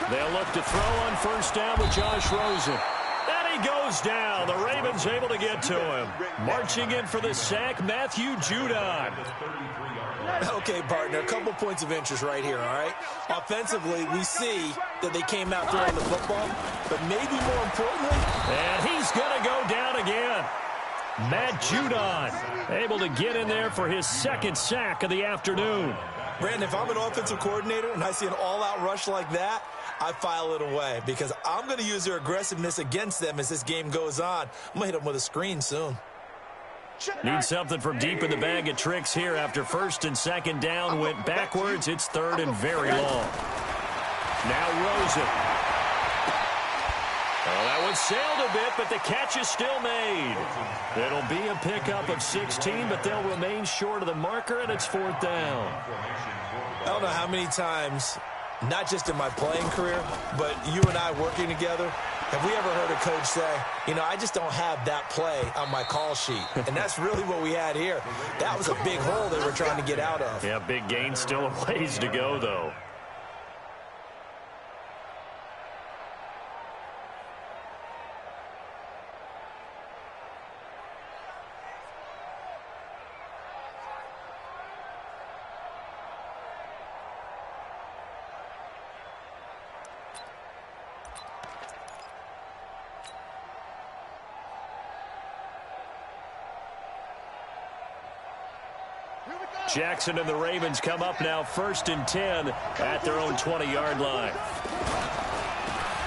They'll look to throw on first down with Josh Rosen. And he goes down. The Ravens able to get to him. Marching in for the sack, Matthew Judon. Okay, partner, a couple points of interest right here, all right? Offensively, we see that they came out throwing the football, but maybe more importantly... And he's going to go down again. Matt Judon able to get in there for his second sack of the afternoon. Brandon, if I'm an offensive coordinator and I see an all-out rush like that, I file it away because I'm going to use their aggressiveness against them as this game goes on. I'm going to hit them with a screen soon. Need something from deep in the bag of tricks here after first and second down went backwards. It's third and very long. Now Rosen. Oh, that one sailed a bit, but the catch is still made. It'll be a pickup of 16, but they'll remain short of the marker, and it's fourth down. I don't know how many times, not just in my playing career, but you and I working together, have we ever heard a coach say, you know, I just don't have that play on my call sheet. And that's really what we had here. That was a big hole they were trying to get out of. Yeah, big gain, still a ways to go, though. Jackson and the Ravens come up now first and 10 at their own 20-yard line.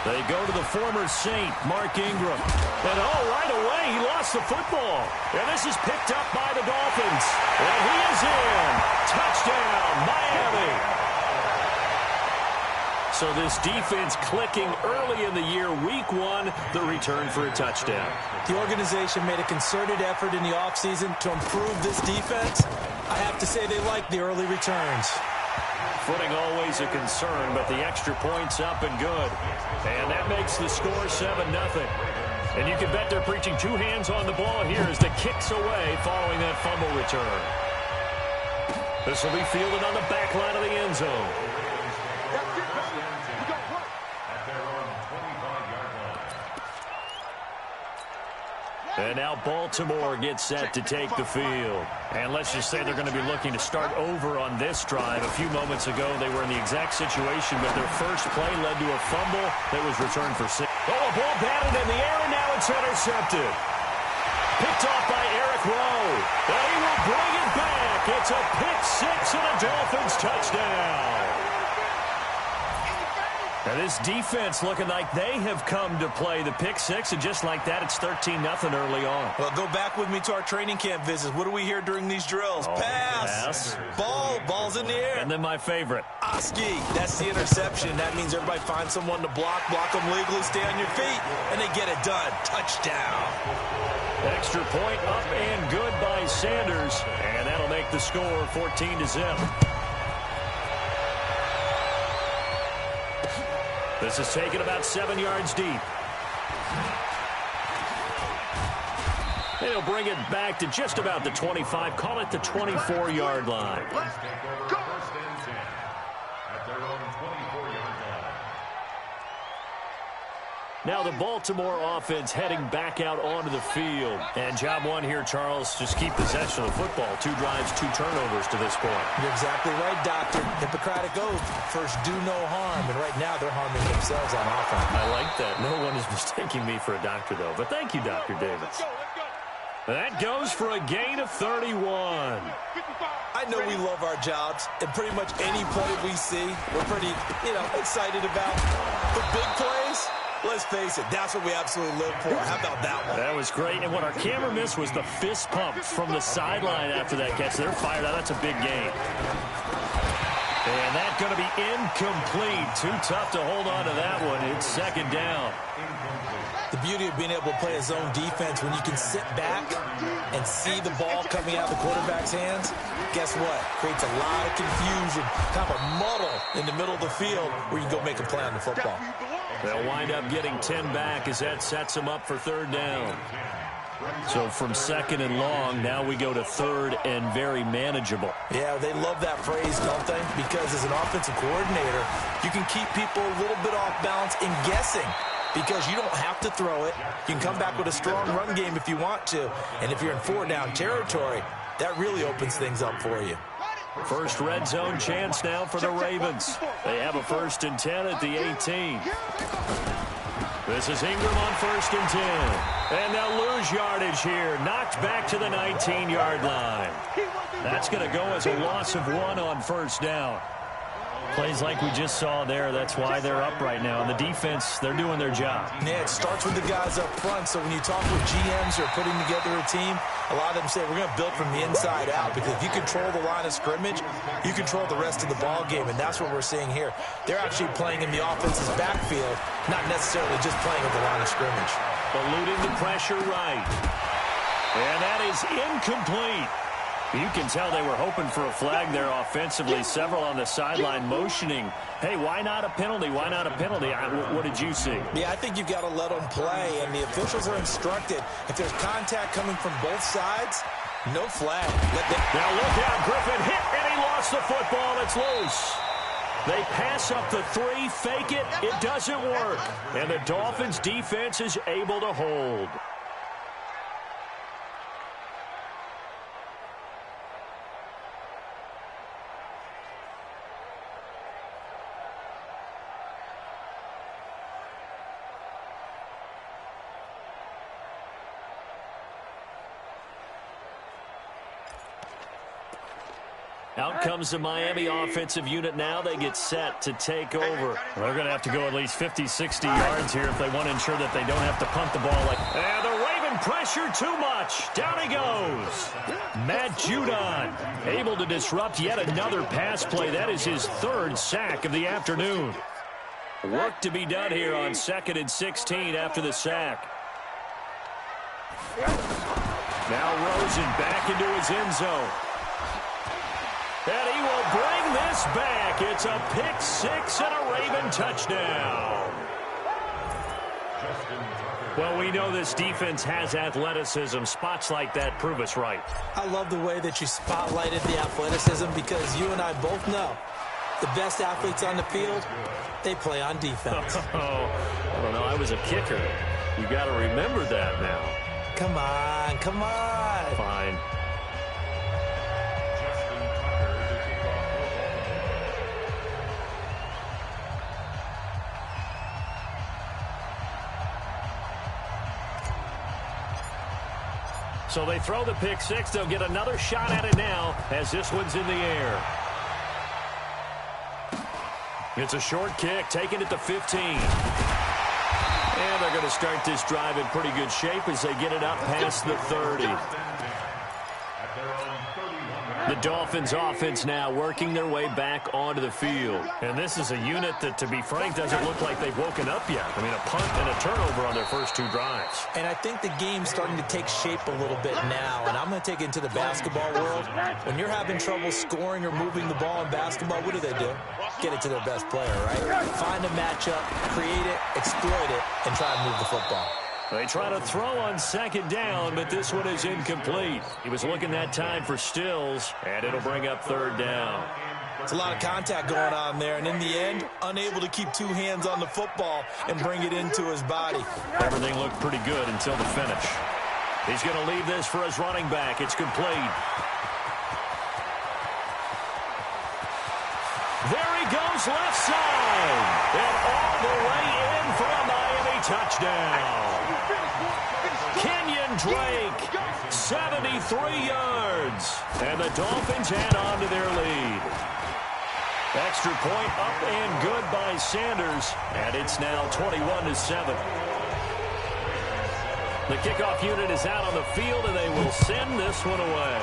They go to the former Saint, Mark Ingram. And right away, he lost the football. And this is picked up by the Dolphins. And he is in. Touchdown, Miami. So this defense clicking early in the year, week one, the return for a touchdown. The organization made a concerted effort in the offseason to improve this defense. I have to say they like the early returns. Footing always a concern, but the extra point's up and good. And that makes the score 7-0. And you can bet they're preaching two hands on the ball here as the kick's away following that fumble return. This will be fielded on the back line of the end zone. And now Baltimore gets set to take the field. And let's just say they're going to be looking to start over on this drive. A few moments ago, they were in the exact situation, but their first play led to a fumble that was returned for 6. Oh, a ball batted in the air, and now it's intercepted. Picked off by Eric Rowe. And he will bring it back. It's a pick six and a Dolphins touchdown. Now this defense looking like they have come to play the pick six, and just like that, it's 13-0 early on. Well, go back with me to our training camp visits. What do we hear during these drills? Pass. Ball's in the air. And then my favorite. Oski. That's the interception. That means everybody finds someone to block them legally, stay on your feet, and they get it done. Touchdown. Extra point up and good by Sanders, and that'll make the score 14-0. This is taken about 7 yards deep. They'll bring it back to just about the 25. Call it the 24-yard line. Now the Baltimore offense heading back out onto the field. And job one here, Charles, just keep possession of the football. 2 drives, 2 turnovers to this point. You're exactly right, Doctor. Hippocratic oath. First, do no harm. And right now, they're harming themselves on offense. I like that. No one is mistaking me for a doctor, though. But thank you, Dr. Davis. That goes for a gain of 31. I know we love our jobs, and pretty much any play we see, we're pretty, excited about. The big plays, let's face it, that's what we absolutely live for. How about that one? That was great, and what our camera missed was the fist pump from the sideline after that catch. They're fired out. That's a big gain. And that's going to be incomplete. Too tough to hold on to that one. It's second down. The beauty of being able to play a zone defense when you can sit back and see the ball coming out of the quarterback's hands, guess what? Creates a lot of confusion, kind of a muddle in the middle of the field where you can go make a play on the football. They'll wind up getting 10 back as that sets them up for third down. So from 2nd and long, now we go to 3rd and very manageable. Yeah, they love that phrase, don't they? Because as an offensive coordinator, you can keep people a little bit off balance and guessing because you don't have to throw it. You can come back with a strong run game if you want to. And if you're in 4-down territory, that really opens things up for you. First red zone chance now for the Ravens. They have a 1st and 10 at the 18. This is Ingram on 1st and 10. And they'll lose yardage here. Knocked back to the 19-yard line. That's going to go as a loss of 1 on 1st down. Plays like we just saw there. That's why they're up right now. And the defense, they're doing their job. Yeah, it starts with the guys up front. So when you talk with GMs who are putting together a team, a lot of them say we're going to build from the inside out because if you control the line of scrimmage, you control the rest of the ball game, and that's what we're seeing here. They're actually playing in the offense's backfield, not necessarily just playing at the line of scrimmage. Eluding the pressure right. And that is incomplete. You can tell they were hoping for a flag there offensively. Several on the sideline motioning, hey, why not a penalty? Why not a penalty? What did you see? Yeah, I think you've got to let them play, and the officials are instructed. If there's contact coming from both sides, no flag. Now look out, Griffin hit, and he lost the football. It's loose. They pass up the 3, fake it. It doesn't work. And the Dolphins' defense is able to hold. Out comes the Miami offensive unit now. They get set to take over. They're going to have to go at least 50, 60 yards here if they want to ensure that they don't have to punt the ball. And the Raven pressure too much. Down he goes. Matt Judon able to disrupt yet another pass play. That is his 3rd sack of the afternoon. Work to be done here on 2nd and 16 after the sack. Now Rosen back into his end zone. And he will bring this back. It's a pick-6 and a Raven touchdown. Well, we know this defense has athleticism. Spots like that prove us right. I love the way that you spotlighted the athleticism because you and I both know the best athletes on the field, they play on defense. I don't know. I was a kicker. You got to remember that now. Come on, come on. Fine. So they throw the pick-6. They'll get another shot at it now as this one's in the air. It's a short kick, taking it to 15. And they're going to start this drive in pretty good shape as they get it up past the 30. The Dolphins offense now working their way back onto the field. And this is a unit that, to be frank, doesn't look like they've woken up yet. I mean, a punt and a turnover on their first 2 drives. And I think the game's starting to take shape a little bit now. And I'm going to take it into the basketball world. When you're having trouble scoring or moving the ball in basketball, what do? Get it to their best player, right? Find a matchup, create it, exploit it, and try and move the football. They try to throw on 2nd down, but this one is incomplete. He was looking that time for Stills, and it'll bring up 3rd down. It's a lot of contact going on there, and in the end, unable to keep 2 hands on the football and bring it into his body. Everything looked pretty good until the finish. He's going to leave this for his running back. It's complete. There he goes left side, and all the way in for a Miami touchdown. Kenyon Drake, 73 yards, and the Dolphins add on to their lead. Extra point up and good by Sanders, and it's now 21-7. The kickoff unit is out on the field, and they will send this one away.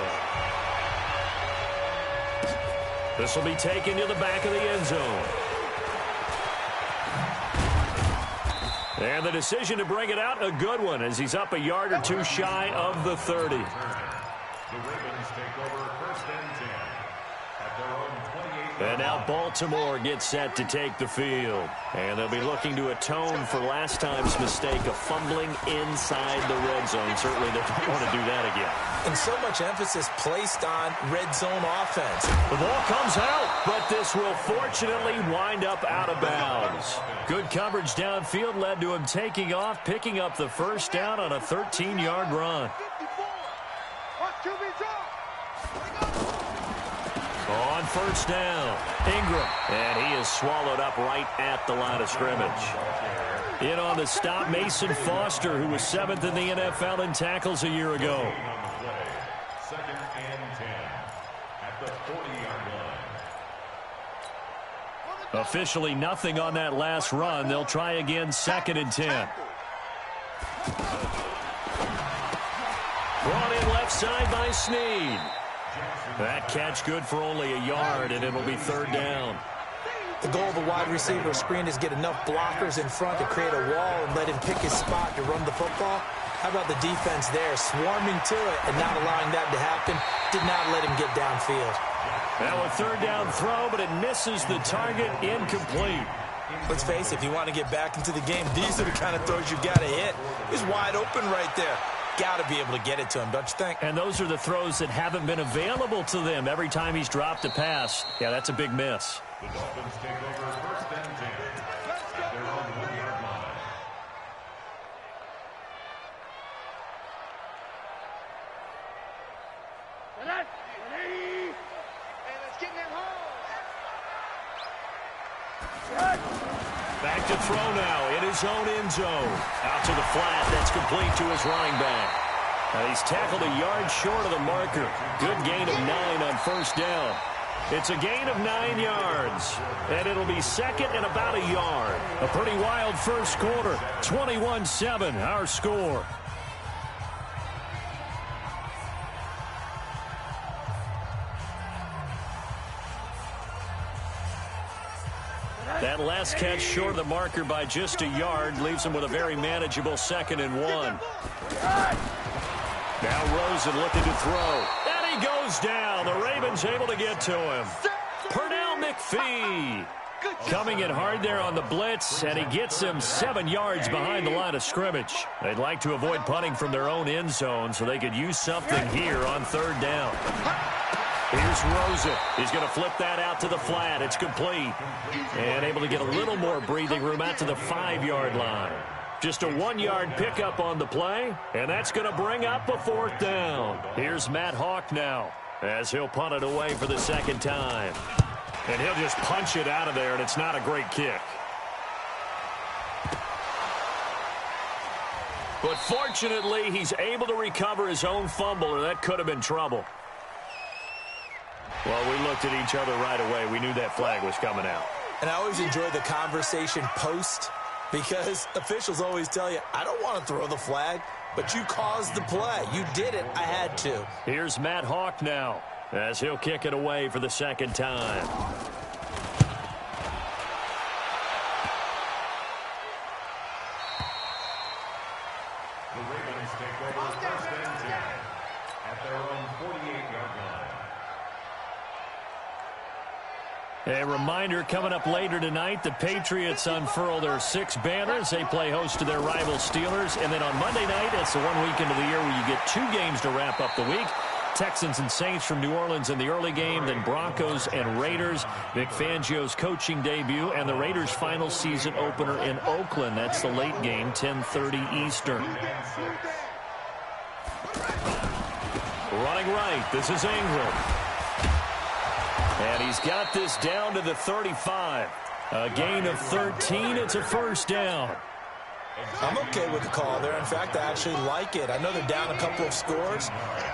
This will be taken to the back of the end zone. And the decision to bring it out, a good one, as he's up a yard or 2 shy of the 30. The Ravens take over 1st and 10 at their own 28-yard And now Baltimore gets set to take the field. And they'll be looking to atone for last time's mistake of fumbling inside the red zone. Certainly they don't want to do that again. And so much emphasis placed on red zone offense. The ball comes out, but this will fortunately wind up out of bounds. Good coverage downfield led to him taking off, picking up the first down on a 13-yard run. On first down, Ingram, and he is swallowed up right at the line of scrimmage. In on the stop, Mason Foster, who was 7th in the NFL in tackles a year ago. Second and 10 at the 40-yard line. Officially nothing on that last run. They'll try again, 2nd and 10. Brought in left side by Snead. That catch good for only a yard, and it'll be 3rd down. The goal of a wide receiver screen is get enough blockers in front to create a wall and let him pick his spot to run the football. How about the defense there, swarming to it and not allowing that to happen? Did not let him get downfield. Now a 3rd down throw, but it misses the target, incomplete. Let's face it, if you want to get back into the game, these are the kind of throws you got to hit. He's wide open right there. Got to be able to get it to him, don't you think? And those are the throws that haven't been available to them every time he's dropped a pass. Yeah, that's a big miss. The Dolphins take over 1st and 10 at their own 1-yard line. Back to throw now in his own end zone. Out to the flat. That's complete to his running back. Now he's tackled a yard short of the marker. Good gain of 9 on first down. It's a gain of 9 yards. And it'll be 2nd and about a yard. A pretty wild first quarter. 21-7, our score. That last catch short of the marker by just a yard leaves him with a very manageable 2nd and 1. Now Rosen looking to throw. And he goes down. The Ravens able to get to him. Pernell McPhee coming in hard there on the blitz, and he gets him 7 yards behind the line of scrimmage. They'd like to avoid punting from their own end zone so they could use something here on 3rd down. Here's Rosen. He's going to flip that out to the flat. It's complete. And able to get a little more breathing room out to the 5-yard line. Just a 1-yard pickup on the play, and that's going to bring up a 4th down. Here's Matt Hawk now as he'll punt it away for the 2nd time. And he'll just punch it out of there, and it's not a great kick. But fortunately, he's able to recover his own fumble, or that could have been trouble. Well, we looked at each other right away. We knew that flag was coming out. And I always enjoy the conversation post because officials always tell you, I don't want to throw the flag, but you caused the play. You did it. I had to. Here's Matt Hawk now as he'll kick it away for the 2nd time. The Ravens take over 1st and 10 at their own 48-yard line. A reminder coming up later tonight, the Patriots unfurl their 6 banners. They play host to their rival Steelers. And then on Monday night, it's the one weekend of the year where you get 2 games to wrap up the week. Texans and Saints from New Orleans in the early game, then Broncos and Raiders. Vic Fangio's coaching debut, and the Raiders' final season opener in Oakland. That's the late game, 10:30 Eastern. Running right, this is Ingram. And he's got this down to the 35. A gain of 13. It's a 1st down. I'm okay with the call there. In fact, I actually like it. I know they're down a couple of scores,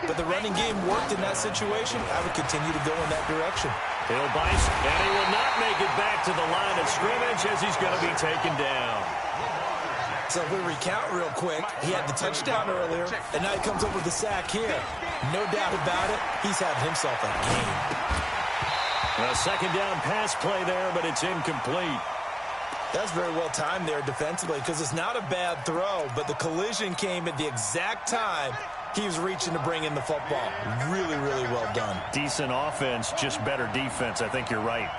but the running game worked in that situation. I would continue to go in that direction. He'll bice, and he will not make it back to the line of scrimmage as he's going to be taken down. So if we recount real quick, he had the touchdown earlier, and now he comes up with the sack here. No doubt about it, he's having himself a game. A 2nd down pass play there, but it's incomplete. That's very well timed there defensively because it's not a bad throw, but the collision came at the exact time He was reaching to bring in the football. Really, really well done. Decent offense, just better defense. I think you're right.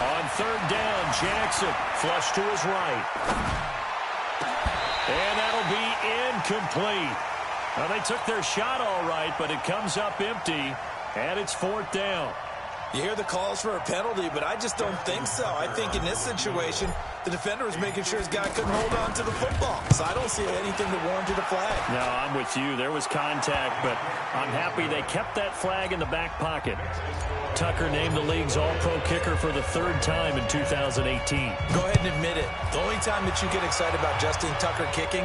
On third down, Jackson flush to his right. And that'll be incomplete. Well, they took their shot all right, but it comes up empty, and it's fourth down. You hear the calls for a penalty, but I just don't think so. I think in this situation, the defender was making sure his guy couldn't hold on to the football. So I don't see anything that warranted a flag. No, I'm with you. There was contact, but I'm happy they kept that flag in the back pocket. Tucker named the league's all-pro kicker for the third time in 2018. Go ahead and admit it. The only time that you get excited about Justin Tucker kicking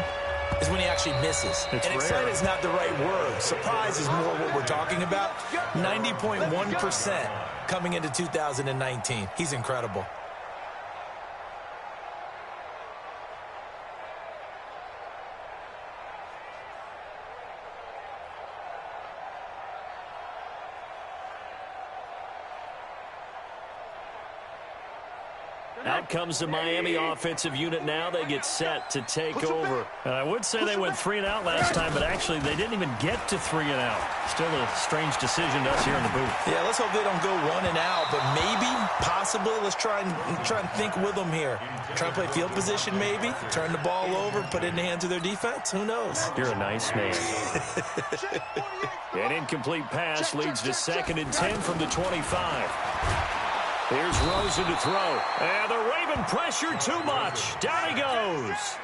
is when he actually misses. It's and rare. excited is not the right word. Surprise is more what we're talking about. 90.1% coming into 2019. He's incredible. Out comes the Miami offensive unit now. They get set to take over. And I would say they went 3 and out last time, but actually they didn't even get to 3 and out. Still a strange decision to us here in the booth. Yeah, let's hope they don't go 1 and out, but maybe, possibly, let's try and think with them here. Try and play field position maybe, turn the ball over, put it in the hands of their defense. Who knows? You're a nice man. An incomplete pass leads to 2nd and 10 from the 25. Here's Rosen to throw. And the Raven pressure too much. Down he goes.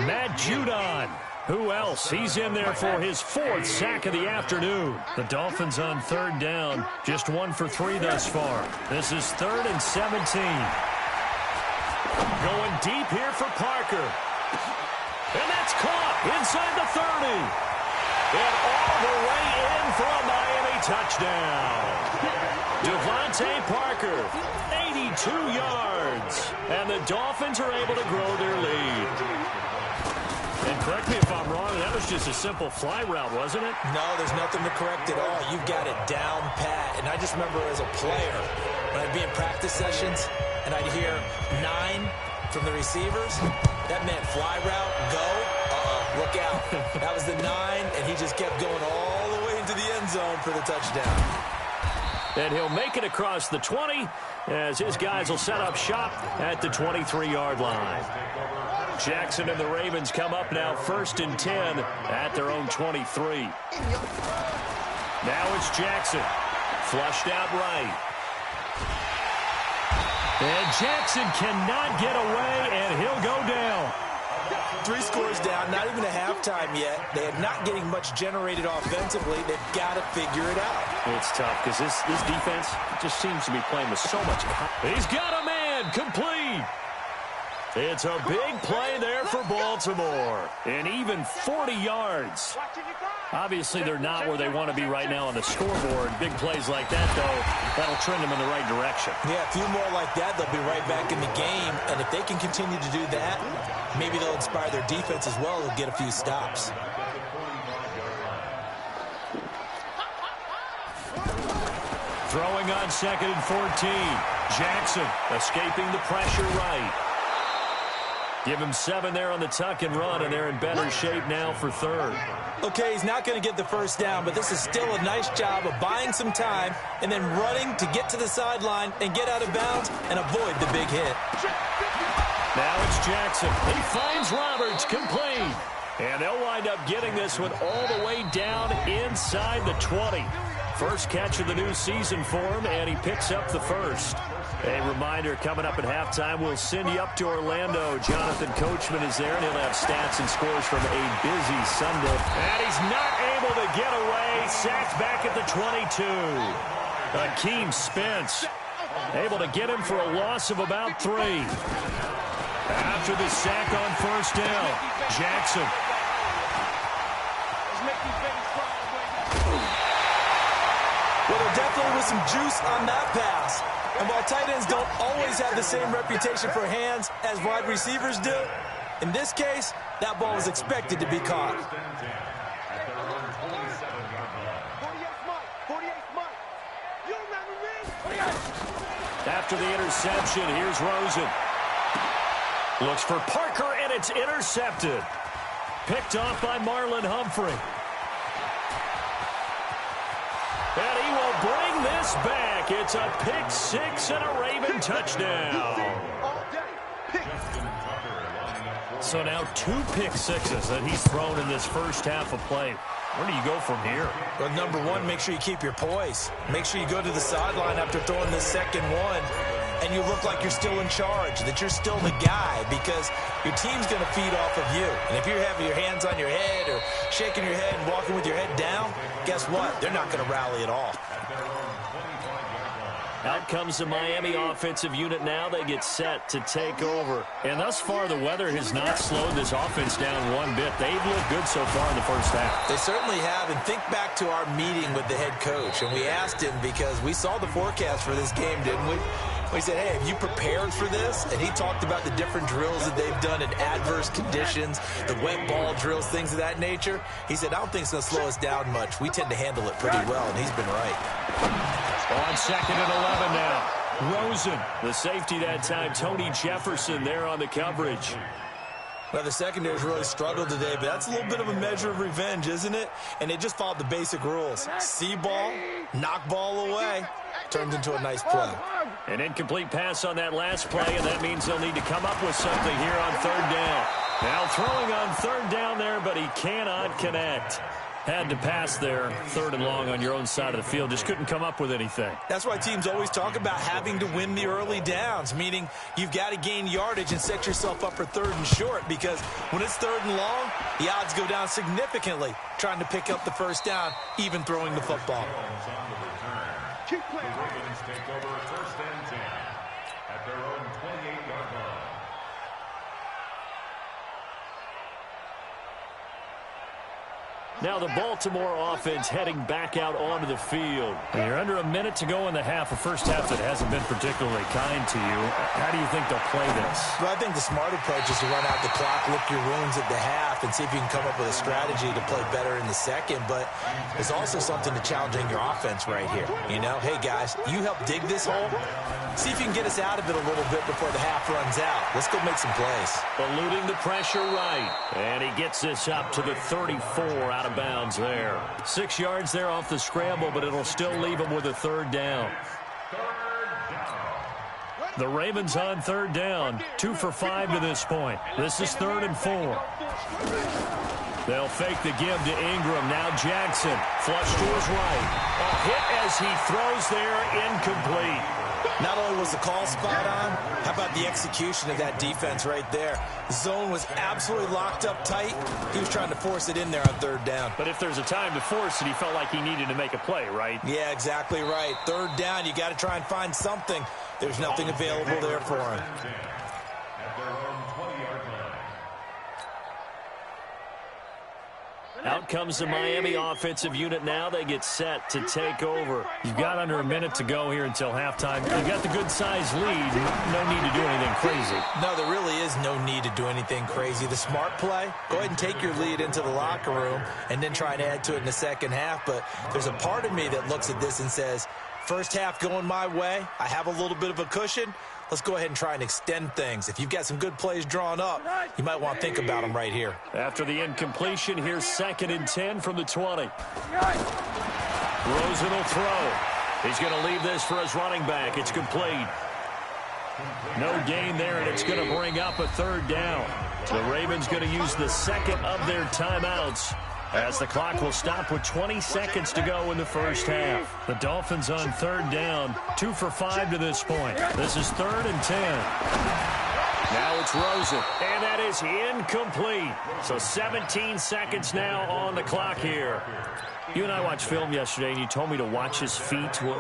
Matt Judon. Who else? He's in there for his 4th sack of the afternoon. The Dolphins on third down. Just 1 for 3 thus far. This is 3rd and 17. Going deep here for Parker. And that's caught inside the 30. And all the way in for a Miami touchdown. Devontae Parker, 82 yards. And the Dolphins are able to grow their lead. And correct me if I'm wrong, that was just a simple fly route, wasn't it? No, there's nothing to correct at all. You've got it down pat. And I just remember as a player, when I'd be in practice sessions, and I'd hear 9 from the receivers, that meant fly route, go, look out. That was the 9, and he just kept going all the way into the end zone for the touchdown. And he'll make it across the 20 as his guys will set up shop at the 23-yard line. Jackson and the Ravens come up now 1st and 10 at their own 23. Now it's Jackson. Flushed out right. And Jackson cannot get away, and he'll go down. 3 scores down, not even a halftime yet. They are not getting much generated offensively. They've got to figure it out. It's tough because this defense just seems to be playing with so much. He's got a man, complete. It's a big play there for Baltimore. And even 40 yards. Obviously, they're not where they want to be right now on the scoreboard. Big plays like that, though, that'll trend them in the right direction. Yeah, a few more like that, they'll be right back in the game. And if they can continue to do that, maybe they'll inspire their defense as well and get a few stops. Throwing on 2nd and 14. Jackson escaping the pressure right. Give him 7 there on the tuck and run, and they're in better shape now for 3rd. Okay, he's not going to get the first down, but this is still a nice job of buying some time and then running to get to the sideline and get out of bounds and avoid the big hit. Now it's Jackson. He finds Roberts, complete. And they'll wind up getting this one all the way down inside the 20. First catch of the new season for him, and he picks up the first. A reminder, coming up at halftime, we'll send you up to Orlando. Jonathan Coachman is there, and he'll have stats and scores from a busy Sunday. And he's not able to get away. Sacked back at the 22. Akeem Spence able to get him for a loss of about 3. After the sack on first down, Jackson. Well, there definitely was some juice on that pass. And while tight ends don't always have the same reputation for hands as wide receivers do, in this case, that ball was expected to be caught. After the interception, here's Rosen. Looks for Parker, and it's intercepted. Picked off by Marlon Humphrey. And he will bring this back. It's a pick six and a Raven touchdown. So now 2 pick sixes that he's thrown in this first half of play. Where do you go from here? Well, number one, make sure you keep your poise. Make sure you go to the sideline after throwing the second one, and you look like you're still in charge, that you're still the guy, because your team's going to feed off of you. And if you're having your hands on your head or shaking your head and walking with your head down, guess what? They're not going to rally at all. Out comes the Miami offensive unit now. They get set to take over. And thus far, the weather has not slowed this offense down one bit. They've looked good so far in the first half. They certainly have. And think back to our meeting with the head coach. And we asked him, because we saw the forecast for this game, didn't we? We said, hey, have you prepared for this? And he talked about the different drills that they've done in adverse conditions, the wet ball drills, things of that nature. He said, I don't think it's going to slow us down much. We tend to handle it pretty well, and he's been right. On 2nd and 11 now. Rosen, the safety that time. Tony Jefferson there on the coverage. Well, the secondary's really struggled today, but that's a little bit of a measure of revenge, isn't it? And they just followed the basic rules. See ball, knock ball away. Turns into a nice play. An incomplete pass on that last play, and that means they'll need to come up with something here on 3rd down. Now throwing on 3rd down there, but he cannot connect. Had to pass there, 3rd and long on your own side of the field. Just couldn't come up with anything. That's why teams always talk about having to win the early downs, meaning you've got to gain yardage and set yourself up for 3rd and short, because when it's 3rd and long, the odds go down significantly trying to pick up the first down, even throwing the football. The Ravens take over 1st and 10 at their own 28-yard line. Now the Baltimore offense heading back out onto the field. And you're under a minute to go in the half, a first half that hasn't been particularly kind to you. How do you think they'll play this? Well, I think the smart approach is to run out the clock, lick your wounds at the half, and see if you can come up with a strategy to play better in the second. But there's also something to challenging your offense right here. You know, hey, guys, you help dig this hole. See if you can get us out of it a little bit before the half runs out. Let's go make some plays. Eluding the pressure right. And he gets this up to the 34 out of bounds there. 6 yards there off the scramble, but it'll still leave him with a 3rd down. The Ravens on 3rd down. 2 for 5 to this point. This is 3rd and 4. They'll fake the give to Ingram. Now Jackson. Flush to his right. A hit as he throws there, incomplete. Not only was the call spot on, how about the execution of that defense right there? The zone was absolutely locked up tight. He was trying to force it in there on 3rd down. But if there's a time to force it, he felt like he needed to make a play, right? Yeah, exactly right. 3rd down, you got to try and find something. There's nothing available there for him. At their own 20-yard line. Out comes the Miami offensive unit now. They get set to take over. You've got under a minute to go here until halftime. You've got the good-sized lead. No need to do anything crazy. No, there really is no need to do anything crazy. The smart play, go ahead and take your lead into the locker room and then try and add to it in the second half. But there's a part of me that looks at this and says, first half going my way. I have a little bit of a cushion. Let's go ahead and try and extend things. If you've got some good plays drawn up, you might want to think about them right here. After the incompletion, here's 2nd and 10 from the 20. Rosen will throw. He's going to leave this for his running back. It's complete. No gain there, and it's going to bring up a 3rd down. The Ravens going to use the second of their timeouts, as the clock will stop with 20 seconds to go in the first half. The Dolphins on 3rd down, 2 for 5 to this point. This is 3rd and 10. Now it's Rosen, and that is incomplete. So 17 seconds now on the clock here. You and I watched film yesterday, and you told me to watch his feet. For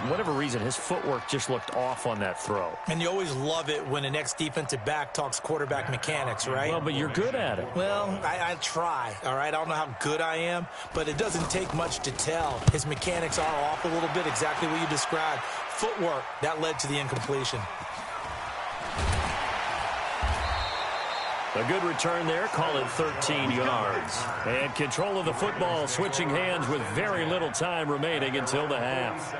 whatever reason, his footwork just looked off on that throw. And you always love it when an ex-defensive back talks quarterback mechanics, right? Well, but you're good at it. Well, I try, all right? I don't know how good I am, but it doesn't take much to tell. His mechanics are off a little bit, exactly what you described. Footwork, that led to the incompletion. A good return there, call it 13 yards. And control of the football, switching hands with very little time remaining until the half.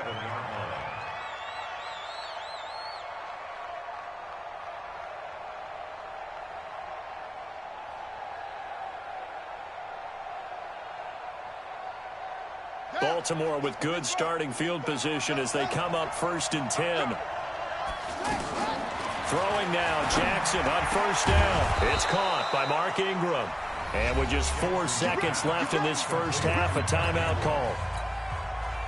Baltimore with good starting field position as they come up 1st and 10. Throwing now, Jackson on 1st down. It's caught by Mark Ingram. And with just 4 seconds left in this first half, a timeout call.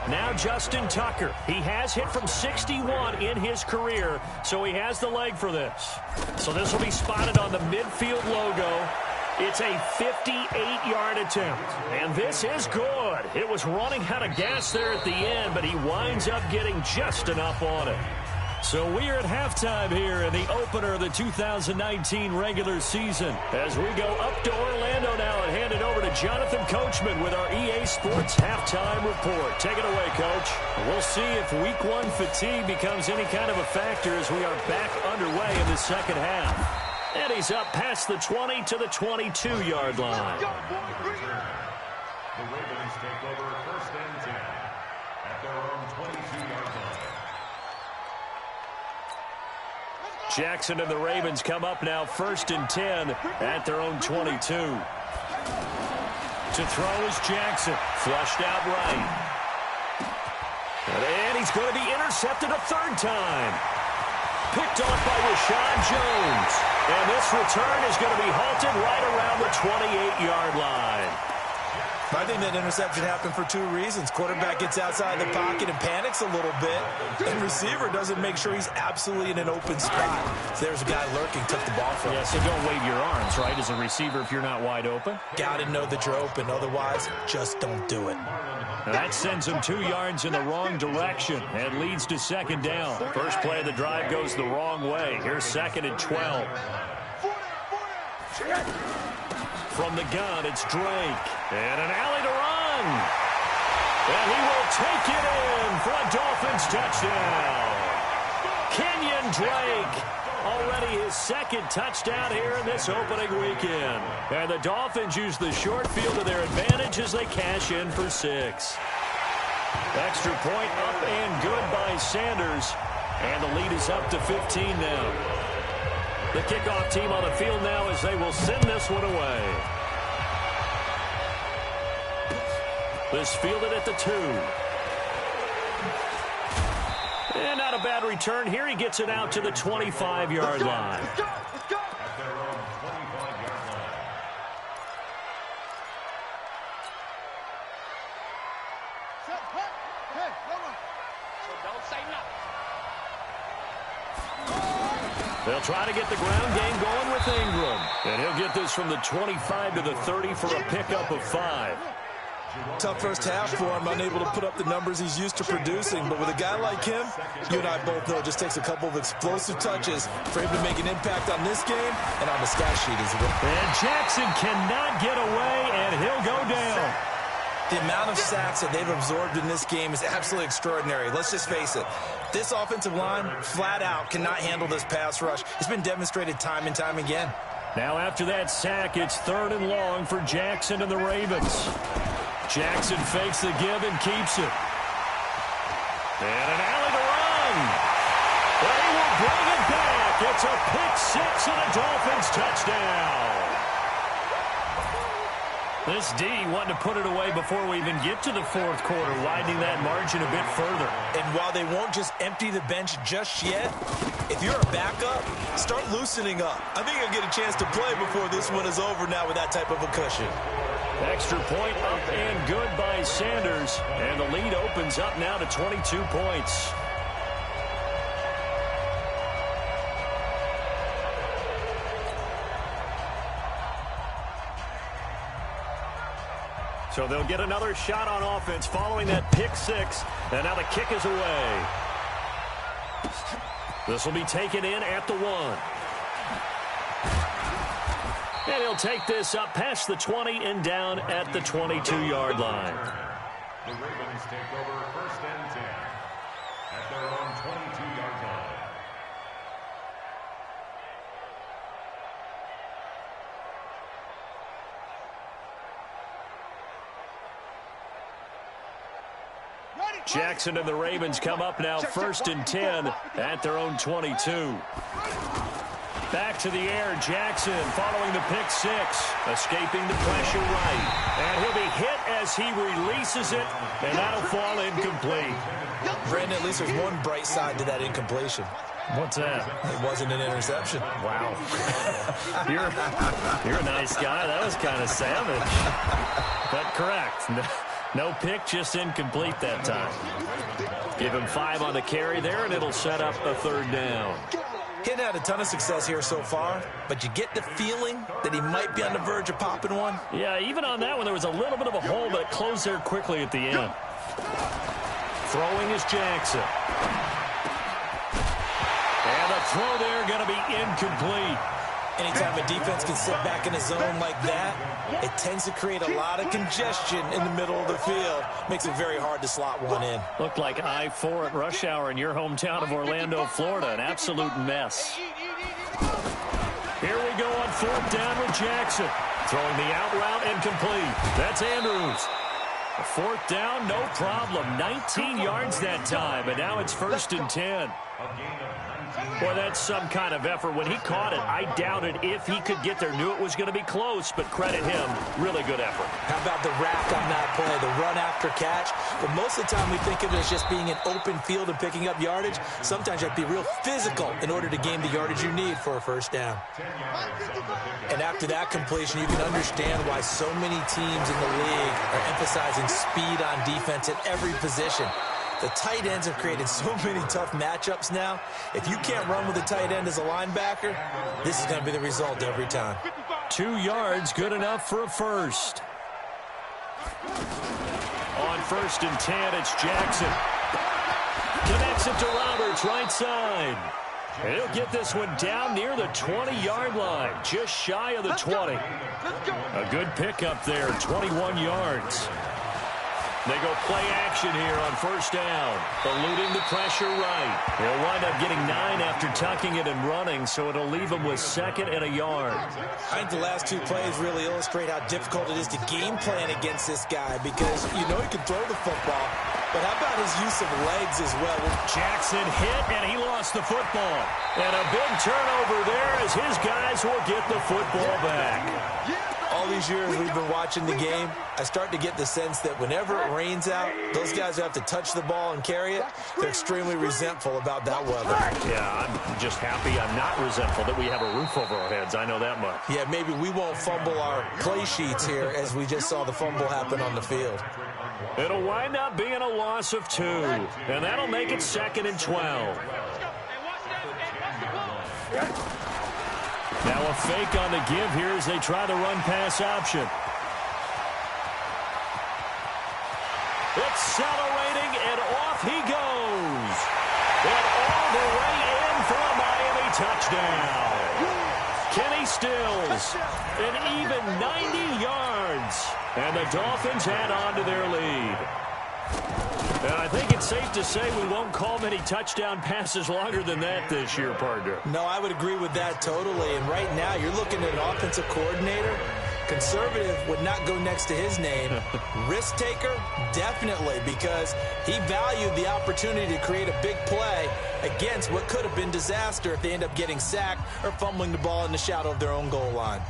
Now Justin Tucker. He has hit from 61 in his career, so he has the leg for this. So this will be spotted on the midfield logo. It's a 58-yard attempt, and this is good. It was running out of gas there at the end, but he winds up getting just enough on it. So we are at halftime here in the opener of the 2019 regular season. As we go up to Orlando now and hand it over to Jonathan Coachman with our EA Sports halftime report. Take it away, Coach. We'll see if Week 1 fatigue becomes any kind of a factor as we are back underway in the second half. And he's up past the 20 to the 22-yard line. The Ravens take over 1st and 10 at their own 22-yard line. Jackson and the Ravens come up now 1st and 10 at their own 22. To throw is Jackson. Flushed out right. And he's going to be intercepted a 3rd time. Picked off by Rashad Jones. And this return is going to be halted right around the 28-yard line. I think that interception happened for 2 reasons. Quarterback gets outside the pocket and panics a little bit, and receiver doesn't make sure he's absolutely in an open spot. So there's a guy lurking, took the ball from him. Yeah, so don't wave your arms, right, as a receiver if you're not wide open. Got to know that you're open. Otherwise, just don't do it. That sends him 2 yards in the wrong direction and leads to 2nd down. First play of the drive goes the wrong way. Here's 2nd and 12. From the gun, it's Drake. And an alley to run. And he will take it in for a Dolphins touchdown. Kenyon Drake, already his 2nd touchdown here in this opening weekend. And the Dolphins use the short field to their advantage as they cash in for 6. Extra point up and good by Sanders. And the lead is up to 15 now. The kickoff team on the field now as they will send this one away. This fielded at the 2. And not a bad return here. He gets it out to the 25-yard line. At their own 25-yard line. Don't say nothing. They'll try to get the ground game going with Ingram. And he'll get this from the 25 to the 30 for a pickup of 5. Tough first half for him, unable to put up the numbers he's used to producing. But with a guy like him, you and I both know it just takes a couple of explosive touches for him to make an impact on this game and on the stat sheet as well. And Jackson cannot get away, and he'll go down. The amount of sacks that they've absorbed in this game is absolutely extraordinary. Let's just face it. This offensive line, flat out, cannot handle this pass rush. It's been demonstrated time and time again. Now after that sack, it's 3rd and long for Jackson and the Ravens. Jackson fakes the give and keeps it. And an alley to run. They will bring it back. It's a pick 6 and a Dolphins touchdown. This D wanted to put it away before we even get to the 4th quarter, widening that margin a bit further. And while they won't just empty the bench just yet, if you're a backup, start loosening up. I think you'll get a chance to play before this one is over now with that type of a cushion. Extra point up and good by Sanders. And the lead opens up now to 22 points. So they'll get another shot on offense following that pick 6. And now the kick is away. This will be taken in at the 1. And he'll take this up past the 20 and down at the 22-yard line. The Ravens take over 1st and 10 at their own 22-yard line. Jackson and the Ravens come up now 1st and 10 at their own 22. Back to the air, Jackson following the pick 6, escaping the pressure right. And he'll be hit as as he releases it, and that'll fall incomplete. Brandon, at least there's one bright side to that incompletion. What's that? It wasn't an interception. Wow. You're a nice guy. That was kind of savage. But correct. No pick, just incomplete that time. Give him 5 on the carry there, and it'll set up a 3rd down. He hadn't had a ton of success here so far, but you get the feeling that he might be on the verge of popping one. Yeah, even on that one, there was a little bit of a hole, but it closed there quickly at the end. Throwing is Jackson. And the throw there going to be incomplete. Anytime a defense can sit back in a zone like that, it tends to create a lot of congestion in the middle of the field. Makes it very hard to slot one in. Looked like I-4 at rush hour in your hometown of Orlando, Florida. An absolute mess. Here we go on 4th down with Jackson. Throwing the out route incomplete. That's Andrews. A 4th down, no problem. 19 yards that time, and now it's 1st and 10. Boy, that's some kind of effort. When he caught it, I doubted if he could get there. Knew it was going to be close, but credit him. Really good effort. How about the rack on that play, the run after catch? But most of the time we think of it as just being an open field and picking up yardage. Sometimes you have to be real physical in order to gain the yardage you need for a 1st down. And after that completion, you can understand why so many teams in the league are emphasizing speed on defense at every position. The tight ends have created so many tough matchups now. If you can't run with a tight end as a linebacker, this is going to be the result every time. 2 yards, good enough for a 1st. On 1st and 10, it's Jackson. Connects it to Roberts, right side. And he'll get this one down near the 20-yard line, just shy of the 20. A good pickup there, 21 yards. They go play action here on 1st down. Eluding the pressure right. They'll wind up getting 9 after tucking it and running, so it'll leave them with 2nd and a yard. I think the last 2 plays really illustrate how difficult it is to game plan against this guy because you know he can throw the football, but how about his use of legs as well? Jackson hit, and he lost the football. And a big turnover there as his guys will get the football back. All these years we've been watching the game, I start to get the sense that whenever it rains out, those guys who have to touch the ball and carry it, they're extremely resentful about that weather. Yeah, I'm just happy I'm not resentful that we have a roof over our heads. I know that much. Yeah, maybe we won't fumble our play sheets here as we just saw the fumble happen on the field. It'll wind up being a loss of 2, and that'll make it 2nd and 12. Now a fake on the give here as they try the run-pass option. Accelerating, and off he goes. And all the way in for a Miami touchdown. Kenny Stills, an even 90 yards. And the Dolphins add on to their lead. And I think it's safe to say we won't call many touchdown passes longer than that this year, partner. No, I would agree with that totally. And right now, you're looking at an offensive coordinator. Conservative would not go next to his name. Risk taker, definitely, because he valued the opportunity to create a big play against what could have been disaster if they end up getting sacked or fumbling the ball in the shadow of their own goal line.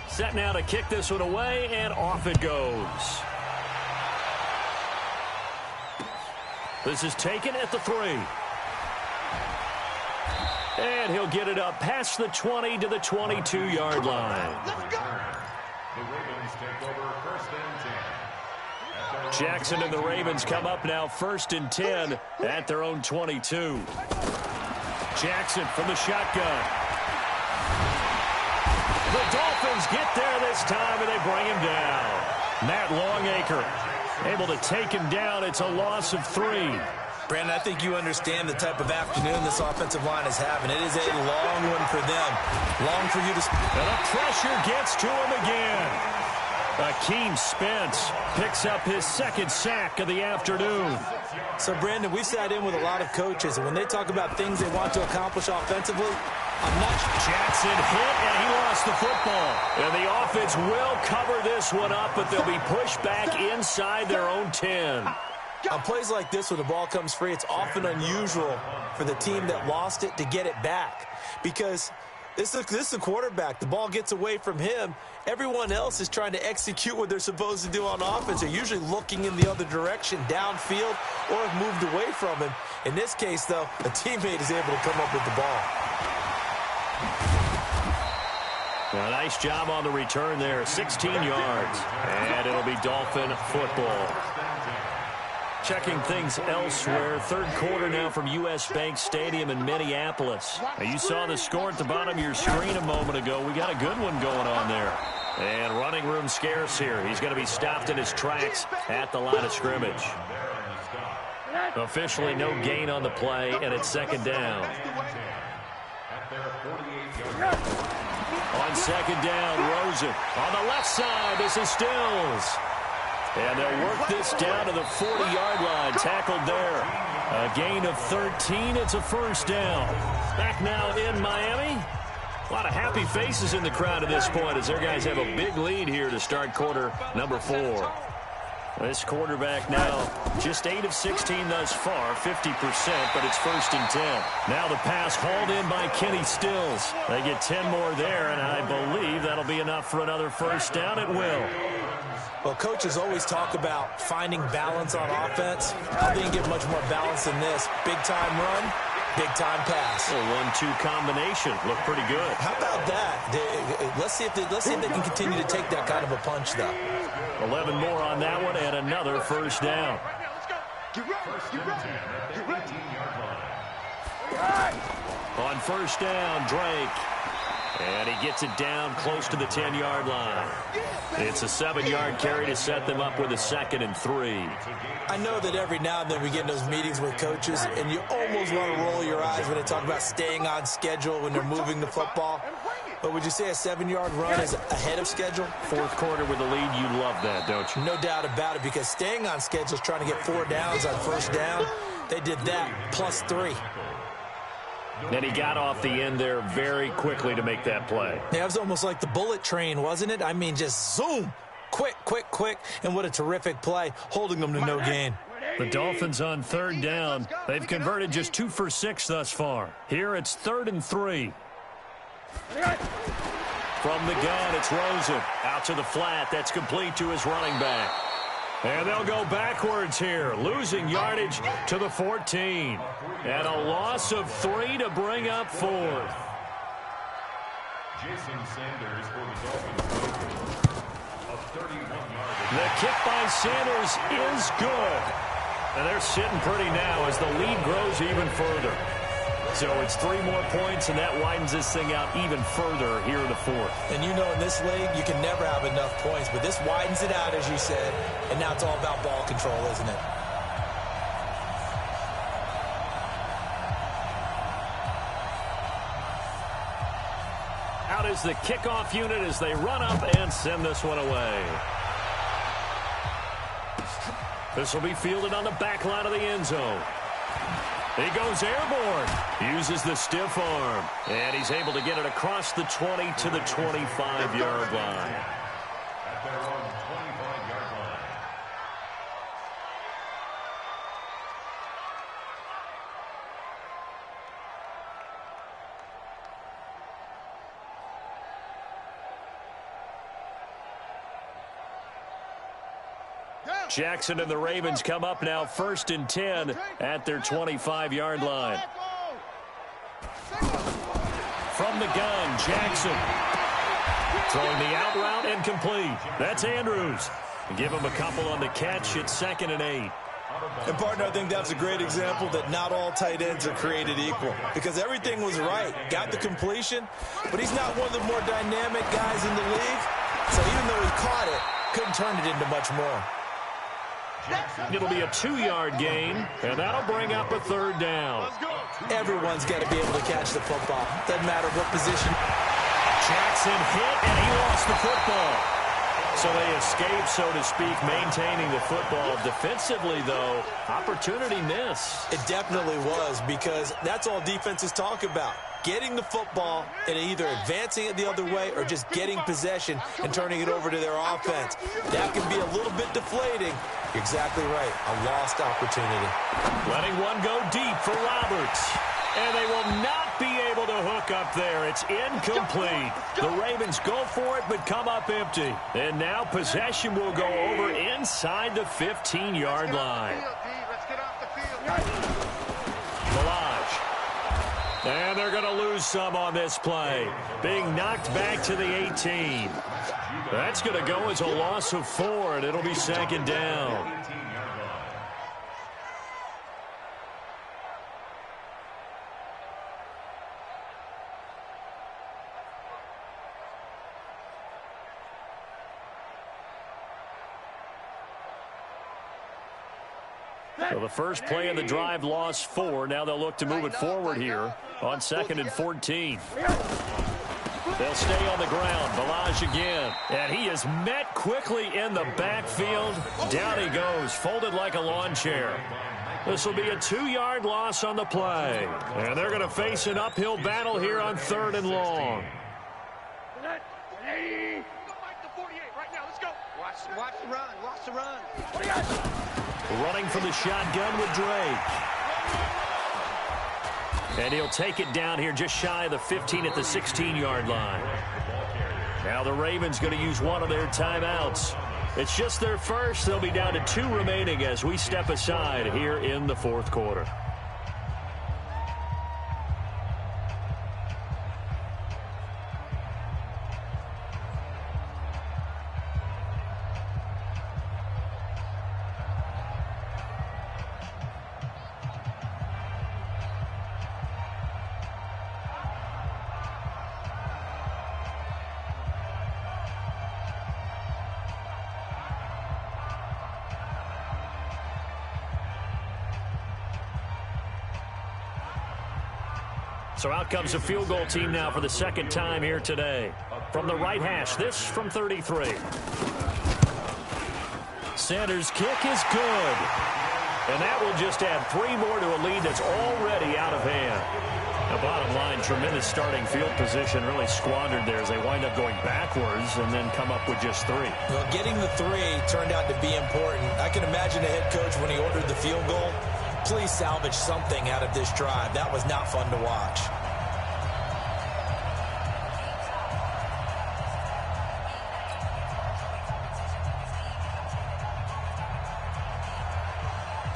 Set now to kick this one away, and off it goes. This is taken at the 3. And he'll get it up past the 20 to the 22-yard line. The Ravens take over 1st and 10. Jackson and the Ravens come up now 1st and 10 at their own 22. Jackson from the shotgun. The Dolphins get there this time, and they bring him down. Matt Longacre able to take him down. It's a loss of 3. Brandon, I think you understand the type of afternoon this offensive line is having. It is a long one for them. Long for you to... And the pressure gets to him again. Akeem Spence picks up his 2nd sack of the afternoon. So, Brandon, we've sat in with a lot of coaches, and when they talk about things they want to accomplish offensively, I'm not... Jackson hit, and he lost the football. And the offense will cover this one up, but they'll be pushed back inside their own 10. On plays like this, when the ball comes free, it's often unusual for the team that lost it to get it back. Because This is the quarterback. The ball gets away from him. Everyone else is trying to execute what they're supposed to do on offense. They're usually looking in the other direction, downfield, or have moved away from him. In this case, though, a teammate is able to come up with the ball. A nice job on the return there, 16 yards. And it'll be Dolphin football. Checking things elsewhere, third quarter now from U.S. Bank Stadium in Minneapolis. Now, you saw the score at the bottom of your screen a moment ago. We got a good one going on there. And running room scarce here. He's going to be stopped in his tracks at the line of scrimmage. Officially no gain on the play, and it's second down. On second down, Rosen. On the left side, this is Stills. And they'll work this down to the 40-yard line. Tackled there. A gain of 13. It's a first down. Back now in Miami. A lot of happy faces in the crowd at this point as their guys have a big lead here to start quarter number 4. This quarterback now just 8 of 16 thus far, 50%, but it's first and 10. Now the pass hauled in by Kenny Stills. They get 10 more there, and I believe that'll be enough for another first down. It will. Well, coaches always talk about finding balance on offense. I think you get much more balance than this. Big-time run, big-time pass. A 1-2 combination. Look pretty good. How about that? Let's see if they can continue to take that kind of a punch, though. 11 more on that one, and another first down. On first down, Drake. And he gets it down close to the 10-yard line. It's a 7-yard carry to set them up with a 2nd and 3. I know that every now and then we get in those meetings with coaches, and you almost want to roll your eyes when they talk about staying on schedule when they're moving the football. But would you say a 7-yard run is ahead of schedule? Fourth quarter with a lead, you love that, don't you? No doubt about it, because staying on schedule is trying to get 4 downs on first down. They did that, plus 3. And he got off the end there very quickly to make that play. Yeah, it was almost like the bullet train, wasn't it? I mean, just zoom. Quick, quick, quick. And what a terrific play, holding them to no gain. The Dolphins on third down. They've converted just 2 for 6 thus far. Here it's 3rd and 3. From the gun, it's Rosen. Out to the flat. That's complete to his running back. And they'll go backwards here, losing yardage to the 14. And a loss of 3 to bring up 4th. Jason Sanders for the Dolphins. A 31-yard. The kick by Sanders is good. And they're sitting pretty now as the lead grows even further. So it's 3 more points, and that widens this thing out even further here in the 4th. And you know in this league, you can never have enough points, but this widens it out, as you said, and now it's all about ball control, isn't it? Out is the kickoff unit as they run up and send this one away. This will be fielded on the back line of the end zone. He goes airborne, uses the stiff arm, and he's able to get it across the 20 to the 25-yard line. At their own 25-yard line. Jackson and the Ravens come up now 1st and 10 at their 25-yard line. From the gun, Jackson. Throwing the out route incomplete. That's Andrews. Give him a couple on the catch. It's 2nd and 8. And, partner, I think that's a great example that not all tight ends are created equal, because everything was right. Got the completion, but he's not one of the more dynamic guys in the league. So even though he caught it, couldn't turn it into much more. It'll be a 2-yard gain, and that'll bring up a 3rd down. Everyone's got to be able to catch the football. Doesn't matter what position. Jackson hit, and he lost the football. So they escape, so to speak, maintaining the football. Defensively, though, opportunity miss. It definitely was, because that's all defenses talk about. Getting the football and either advancing it the other way or just getting possession and turning it over to their offense. That can be a little bit deflating. You're exactly right. A lost opportunity. Letting one go deep for Roberts. And they will not be able the hook up there. It's incomplete. The Ravens go for it, but come up empty. And now possession will go over inside the 15-yard line. Let's get off the field. And they're going to lose some on this play. Being knocked back to the 18. That's going to go as a loss of 4, and it'll be second down. So the first play of the drive lost 4. Now they'll look to move it forward here on 2nd and 14. They'll stay on the ground. Balaj again. And he is met quickly in the backfield. Down he goes, folded like a lawn chair. This will be a 2-yard loss on the play. And they're going to face an uphill battle here on 3rd and long. Watch the run. Watch the run. Running from the shotgun with Drake. And he'll take it down here just shy of the 15 at the 16-yard line. Now the Ravens going to use one of their timeouts. It's just their first. They'll be down to 2 remaining as we step aside here in the 4th quarter. So out comes the field goal team now for the 2nd time here today. From the right hash, this from 33. Sanders' kick is good. And that will just add 3 more to a lead that's already out of hand. The bottom line, tremendous starting field position, really squandered there as they wind up going backwards and then come up with just 3. Well, getting the 3 turned out to be important. I can imagine the head coach when he ordered the field goal. Please salvage something out of this drive. That was not fun to watch.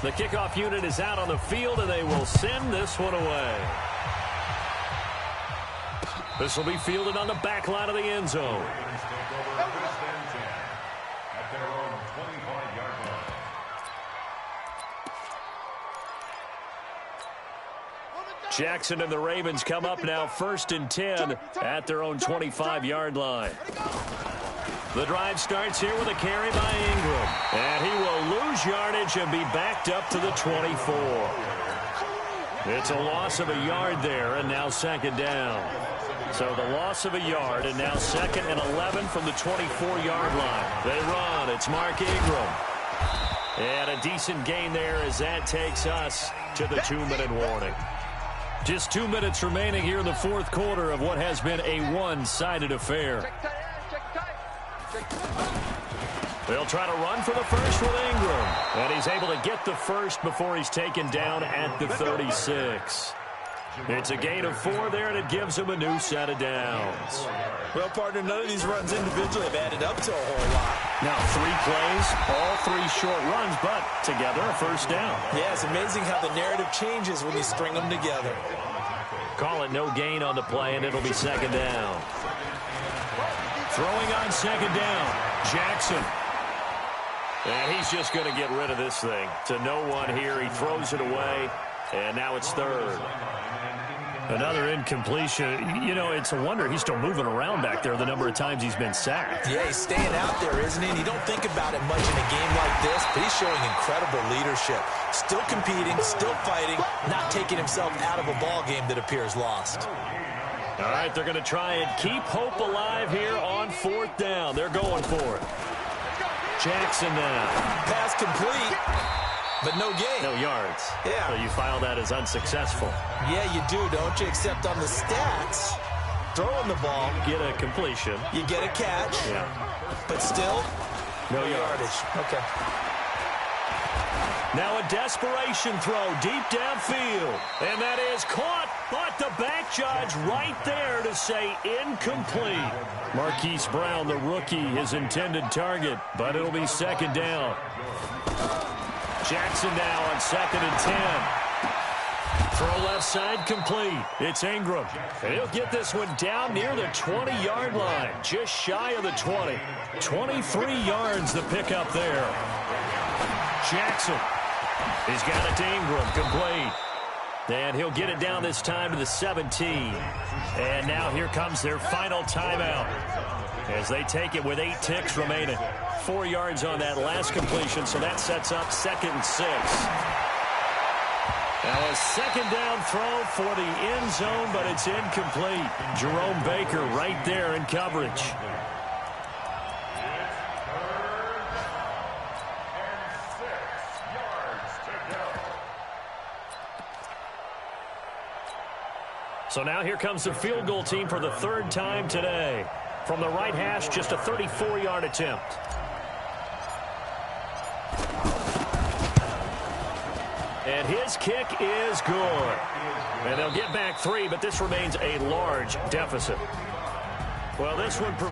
The kickoff unit is out on the field, and they will send this one away. This will be fielded on the back line of the end zone. Jackson and the Ravens come up now 1st and 10 at their own 25-yard line. The drive starts here with a carry by Ingram. And he will lose yardage and be backed up to the 24. It's a loss of a yard there, and now 2nd down. So the loss of a yard, and now 2nd and 11 from the 24-yard line. They run. It's Mark Ingram. And a decent gain there as that takes us to the 2-minute warning. Just 2 minutes remaining here in the 4th quarter of what has been a one-sided affair. They'll try to run for the first with Ingram. And he's able to get the first before he's taken down at the 36. It's a gain of 4 there, and it gives him a new set of downs. Well, partner, none of these runs individually have added up to a whole lot. Now 3 plays, all 3 short runs, but together a first down. Yeah, it's amazing how the narrative changes when you string them together. Call it no gain on the play, and it'll be 2nd down. Throwing on 2nd down, Jackson. And he's just going to get rid of this thing. To no one here. He throws it away, and now it's 3rd. Another incompletion. You know, it's a wonder he's still moving around back there the number of times he's been sacked. Yeah, he's staying out there, isn't he? And you don't think about it much in a game like this, but he's showing incredible leadership. Still competing, still fighting, not taking himself out of a ball game that appears lost. All right, they're going to try and keep hope alive here on 4th down. They're going for it. Jackson now. Pass complete, but no gain. No yards. Yeah. So you file that as unsuccessful. Yeah, you do, don't you? Except on the stats, throwing the ball, Get a completion. you get a catch, Yeah. but still, No yards. yardage. Okay. Now a desperation throw deep downfield. And that is caught But the back judge right there to say incomplete. Marquise Brown, the rookie, his intended target, but it'll be second down. Jackson now on 2nd and 10. Throw left side complete. It's Ingram. And he'll get this one down near the 20-yard line, just shy of the 20. 23 yards the pickup there. Jackson. He's got it to Ingram, complete. And he'll get it down this time to the 17. And now here comes their final timeout as they take it with 8 ticks remaining. 4 yards on that last completion, so that sets up 2nd and 6. Now a second down throw for the end zone, but it's incomplete. Jerome Baker right there in coverage. So now here comes the field goal team for the 3rd time today. From the right hash, just a 34-yard attempt. And his kick is good. And they'll get back 3, but this remains a large deficit. Well, this one